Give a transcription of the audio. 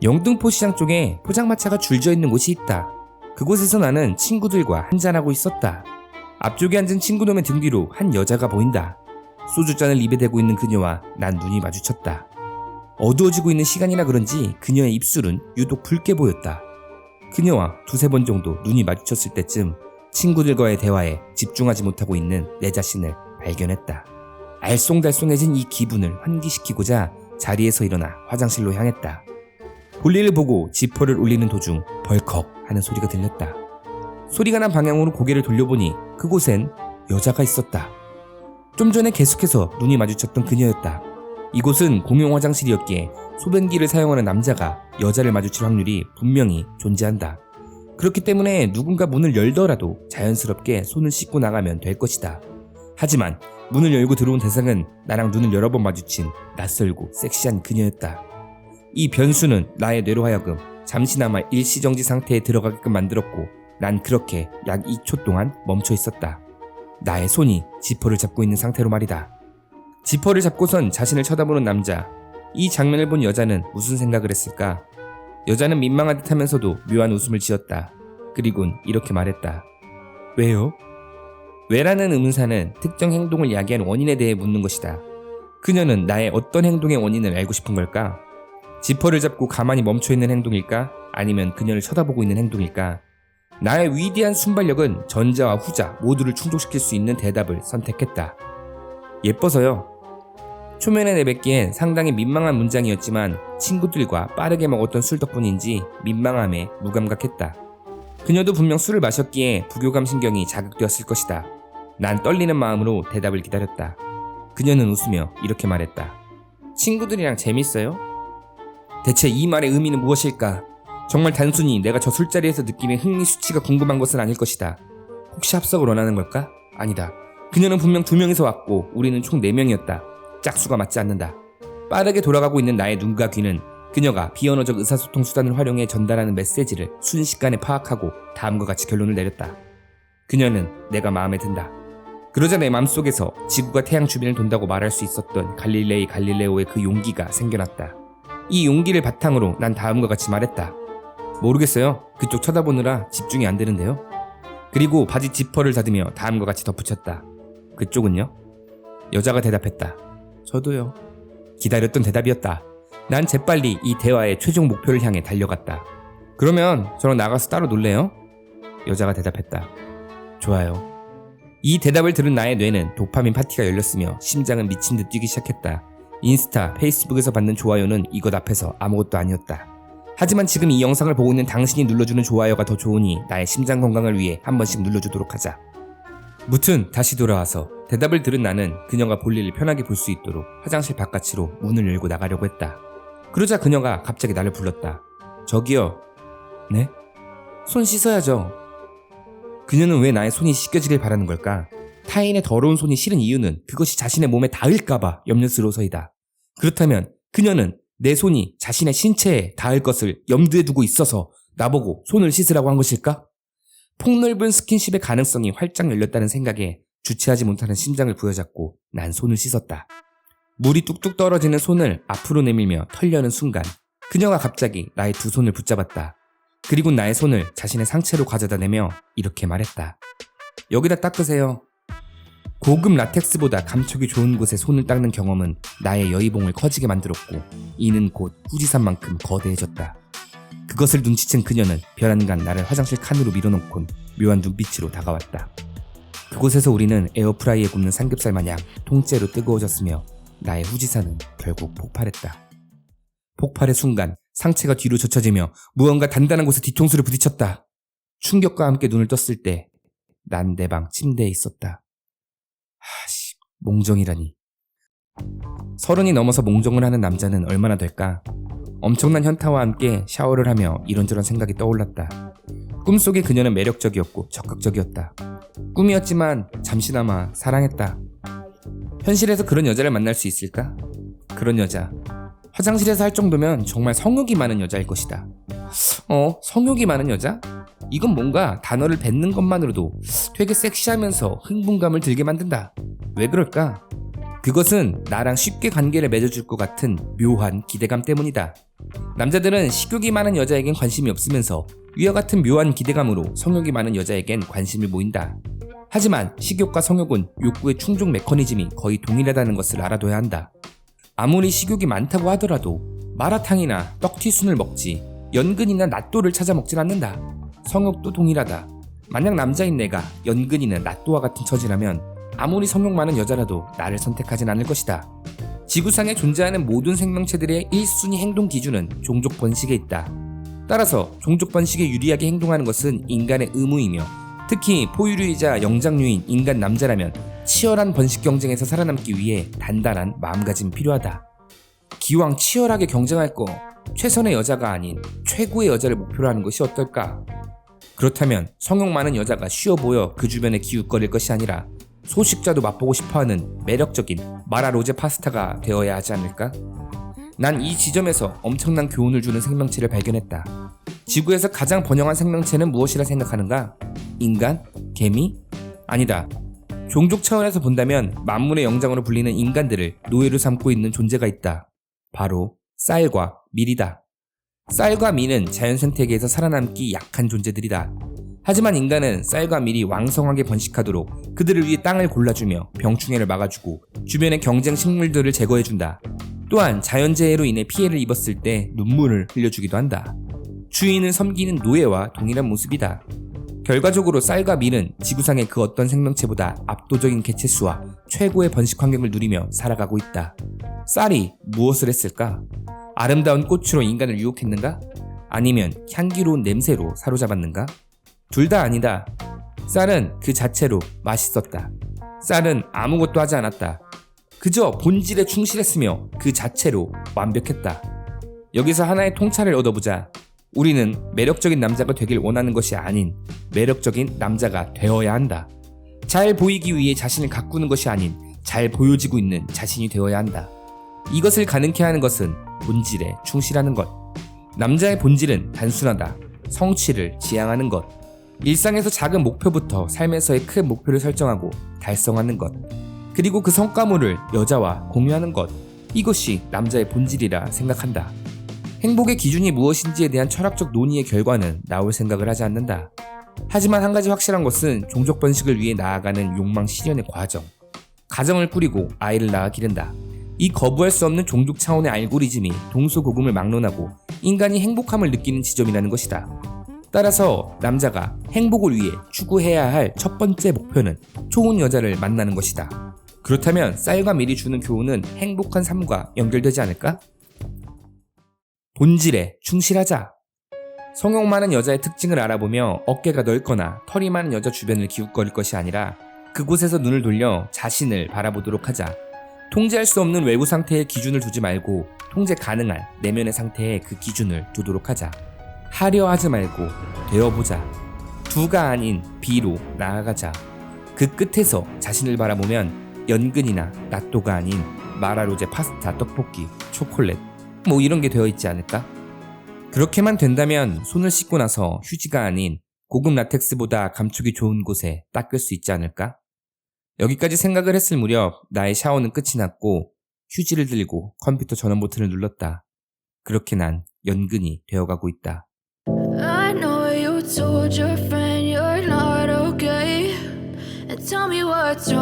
영등포 시장 쪽에 포장마차가 줄지어 있는 곳이 있다. 그곳에서 나는 친구들과 한잔하고 있었다. 앞쪽에 앉은 친구놈의 등 뒤로 한 여자가 보인다. 소주잔을 입에 대고 있는 그녀와 난 눈이 마주쳤다. 어두워지고 있는 시간이라 그런지 그녀의 입술은 유독 붉게 보였다. 그녀와 두세 번 정도 눈이 마주쳤을 때쯤 친구들과의 대화에 집중하지 못하고 있는 내 자신을 발견했다. 알쏭달쏭해진 이 기분을 환기시키고자 자리에서 일어나 화장실로 향했다. 볼일을 보고 지퍼를 올리는 도중 벌컥 하는 소리가 들렸다. 소리가 난 방향으로 고개를 돌려보니 그곳엔 여자가 있었다. 좀 전에 계속해서 눈이 마주쳤던 그녀였다. 이곳은 공용 화장실이었기에 소변기를 사용하는 남자가 여자를 마주칠 확률이 분명히 존재한다. 그렇기 때문에 누군가 문을 열더라도 자연스럽게 손을 씻고 나가면 될 것이다. 하지만 문을 열고 들어온 대상은 나랑 눈을 여러 번 마주친 낯설고 섹시한 그녀였다. 이 변수는 나의 뇌로 하여금 잠시나마 일시정지 상태에 들어가게끔 만들었고 난 그렇게 약 2초 동안 멈춰 있었다. 나의 손이 지퍼를 잡고 있는 상태로 말이다. 지퍼를 잡고선 자신을 쳐다보는 남자. 이 장면을 본 여자는 무슨 생각을 했을까? 여자는 민망한 듯 하면서도 묘한 웃음을 지었다. 그리곤 이렇게 말했다. 왜요? 왜라는 의문사는 특정 행동을 야기한 원인에 대해 묻는 것이다. 그녀는 나의 어떤 행동의 원인을 알고 싶은 걸까? 지퍼를 잡고 가만히 멈춰있는 행동일까? 아니면 그녀를 쳐다보고 있는 행동일까? 나의 위대한 순발력은 전자와 후자 모두를 충족시킬 수 있는 대답을 선택했다. 예뻐서요. 초면에 내뱉기엔 상당히 민망한 문장이었지만 친구들과 빠르게 먹었던 술 덕분인지 민망함에 무감각했다. 그녀도 분명 술을 마셨기에 부교감 신경이 자극되었을 것이다. 난 떨리는 마음으로 대답을 기다렸다. 그녀는 웃으며 이렇게 말했다. 친구들이랑 재밌어요? 대체 이 말의 의미는 무엇일까? 정말 단순히 내가 저 술자리에서 느끼는 흥미 수치가 궁금한 것은 아닐 것이다. 혹시 합석을 원하는 걸까? 아니다. 그녀는 분명 2명이서 왔고 우리는 총 4명이었다. 짝수가 맞지 않는다. 빠르게 돌아가고 있는 나의 눈과 귀는 그녀가 비언어적 의사소통 수단을 활용해 전달하는 메시지를 순식간에 파악하고 다음과 같이 결론을 내렸다. 그녀는 내가 마음에 든다. 그러자 내 맘속에서 지구가 태양 주변을 돈다고 말할 수 있었던 갈릴레오의 그 용기가 생겨났다. 이 용기를 바탕으로 난 다음과 같이 말했다. 모르겠어요. 그쪽 쳐다보느라 집중이 안 되는데요. 그리고 바지 지퍼를 닫으며 다음과 같이 덧붙였다. 그쪽은요? 여자가 대답했다. 저도요. 기다렸던 대답이었다. 난 재빨리 이 대화의 최종 목표를 향해 달려갔다. 그러면 저랑 나가서 따로 놀래요? 여자가 대답했다. 좋아요. 이 대답을 들은 나의 뇌는 도파민 파티가 열렸으며 심장은 미친 듯 뛰기 시작했다. 인스타, 페이스북에서 받는 좋아요는 이것 앞에서 아무것도 아니었다. 하지만 지금 이 영상을 보고 있는 당신이 눌러주는 좋아요가 더 좋으니 나의 심장 건강을 위해 한 번씩 눌러주도록 하자. 무튼 다시 돌아와서 대답을 들은 나는 그녀가 볼일을 편하게 볼 수 있도록 화장실 바깥으로 문을 열고 나가려고 했다. 그러자 그녀가 갑자기 나를 불렀다. 저기요. 네? 손 씻어야죠. 그녀는 왜 나의 손이 씻겨지길 바라는 걸까? 타인의 더러운 손이 싫은 이유는 그것이 자신의 몸에 닿을까봐 염려스러워서이다. 그렇다면 그녀는 내 손이 자신의 신체에 닿을 것을 염두에 두고 있어서 나보고 손을 씻으라고 한 것일까? 폭넓은 스킨십의 가능성이 활짝 열렸다는 생각에 주체하지 못하는 심장을 부여잡고 난 손을 씻었다. 물이 뚝뚝 떨어지는 손을 앞으로 내밀며 털려는 순간 그녀가 갑자기 나의 2 손을 붙잡았다. 그리고 나의 손을 자신의 상체로 가져다 대며 이렇게 말했다. 여기다 닦으세요. 고급 라텍스보다 감촉이 좋은 곳에 손을 닦는 경험은 나의 여의봉을 커지게 만들었고 이는 곧 후지산만큼 거대해졌다. 그것을 눈치챈 그녀는 별안간 나를 화장실 칸으로 밀어놓곤 묘한 눈빛으로 다가왔다. 그곳에서 우리는 에어프라이에 굽는 삼겹살 마냥 통째로 뜨거워졌으며 나의 후지산은 결국 폭발했다. 폭발의 순간 상체가 뒤로 젖혀지며 무언가 단단한 곳에 뒤통수를 부딪혔다. 충격과 함께 눈을 떴을 때 난 내 방 침대에 있었다. 몽정이라니. 30이 넘어서 몽정을 하는 남자는 얼마나 될까? 엄청난 현타와 함께 샤워를 하며 이런저런 생각이 떠올랐다. 꿈속의 그녀는 매력적이었고 적극적이었다. 꿈이었지만 잠시나마 사랑했다. 현실에서 그런 여자를 만날 수 있을까? 그런 여자, 화장실에서 할 정도면 정말 성욕이 많은 여자일 것이다. 성욕이 많은 여자? 이건 뭔가 단어를 뱉는 것만으로도 되게 섹시하면서 흥분감을 들게 만든다. 왜 그럴까? 그것은 나랑 쉽게 관계를 맺어줄 것 같은 묘한 기대감 때문이다. 남자들은 식욕이 많은 여자에겐 관심이 없으면서 위와 같은 묘한 기대감으로 성욕이 많은 여자에겐 관심을 모인다. 하지만 식욕과 성욕은 욕구의 충족 메커니즘이 거의 동일하다는 것을 알아둬야 한다. 아무리 식욕이 많다고 하더라도 마라탕이나 떡튀순을 먹지 연근이나 낫또를 찾아 먹진 않는다. 성욕도 동일하다. 만약 남자인 내가 연근이나 낫또와 같은 처지라면 아무리 성욕 많은 여자라도 나를 선택하진 않을 것이다. 지구상에 존재하는 모든 생명체들의 1순위 행동 기준은 종족 번식에 있다. 따라서 종족 번식에 유리하게 행동하는 것은 인간의 의무이며 특히 포유류이자 영장류인 인간 남자라면 치열한 번식 경쟁에서 살아남기 위해 단단한 마음가짐이 필요하다. 기왕 치열하게 경쟁할 거 최선의 여자가 아닌 최고의 여자를 목표로 하는 것이 어떨까? 그렇다면 성욕 많은 여자가 쉬워 보여 그 주변에 기웃거릴 것이 아니라 소식자도 맛보고 싶어하는 매력적인 마라 로제 파스타가 되어야 하지 않을까? 난 이 지점에서 엄청난 교훈을 주는 생명체를 발견했다. 지구에서 가장 번영한 생명체는 무엇이라 생각하는가? 인간? 개미? 아니다. 종족 차원에서 본다면 만물의 영장으로 불리는 인간들을 노예로 삼고 있는 존재가 있다. 바로 쌀과 밀이다. 쌀과 밀은 자연 생태계에서 살아남기 약한 존재들이다. 하지만 인간은 쌀과 밀이 왕성하게 번식하도록 그들을 위해 땅을 골라주며 병충해를 막아주고 주변의 경쟁 식물들을 제거해준다. 또한 자연재해로 인해 피해를 입었을 때 눈물을 흘려주기도 한다. 주인을 섬기는 노예와 동일한 모습이다. 결과적으로 쌀과 밀은 지구상의 그 어떤 생명체보다 압도적인 개체수와 최고의 번식 환경을 누리며 살아가고 있다. 쌀이 무엇을 했을까? 아름다운 꽃으로 인간을 유혹했는가? 아니면 향기로운 냄새로 사로잡았는가? 둘 다 아니다. 쌀은 그 자체로 맛있었다. 쌀은 아무것도 하지 않았다. 그저 본질에 충실했으며 그 자체로 완벽했다. 여기서 하나의 통찰을 얻어보자. 우리는 매력적인 남자가 되길 원하는 것이 아닌 매력적인 남자가 되어야 한다. 잘 보이기 위해 자신을 가꾸는 것이 아닌 잘 보여지고 있는 자신이 되어야 한다. 이것을 가능케 하는 것은 본질에 충실하는 것. 남자의 본질은 단순하다. 성취를 지향하는 것. 일상에서 작은 목표부터 삶에서의 큰 목표를 설정하고 달성하는 것. 그리고 그 성과물을 여자와 공유하는 것. 이것이 남자의 본질이라 생각한다. 행복의 기준이 무엇인지에 대한 철학적 논의의 결과는 나올 생각을 하지 않는다. 하지만 한 가지 확실한 것은 종족 번식을 위해 나아가는 욕망 실현의 과정. 가정을 꾸리고 아이를 낳아 기른다. 이 거부할 수 없는 종족 차원의 알고리즘이 동서고금을 막론하고 인간이 행복함을 느끼는 지점이라는 것이다. 따라서 남자가 행복을 위해 추구해야 할 첫 번째 목표는 좋은 여자를 만나는 것이다. 그렇다면 쌀과 밀이 주는 교훈은 행복한 삶과 연결되지 않을까? 본질에 충실하자. 성욕 많은 여자의 특징을 알아보며 어깨가 넓거나 털이 많은 여자 주변을 기웃거릴 것이 아니라 그곳에서 눈을 돌려 자신을 바라보도록 하자. 통제할 수 없는 외부 상태에 기준을 두지 말고 통제 가능한 내면의 상태에 그 기준을 두도록 하자. 하려 하지 말고 되어보자. 두가 아닌 비로 나아가자. 그 끝에서 자신을 바라보면 연근이나 낫또가 아닌 마라로제 파스타, 떡볶이, 초콜릿 뭐 이런 게 되어 있지 않을까? 그렇게만 된다면 손을 씻고 나서 휴지가 아닌 고급 라텍스보다 감촉이 좋은 곳에 닦을 수 있지 않을까? 여기까지 생각을 했을 무렵 나의 샤워는 끝이 났고 휴지를 들고 컴퓨터 전원 버튼을 눌렀다. 그렇게 난 연근이 되어가고 있다. I know you told your friend you're not okay, and tell me what's wrong.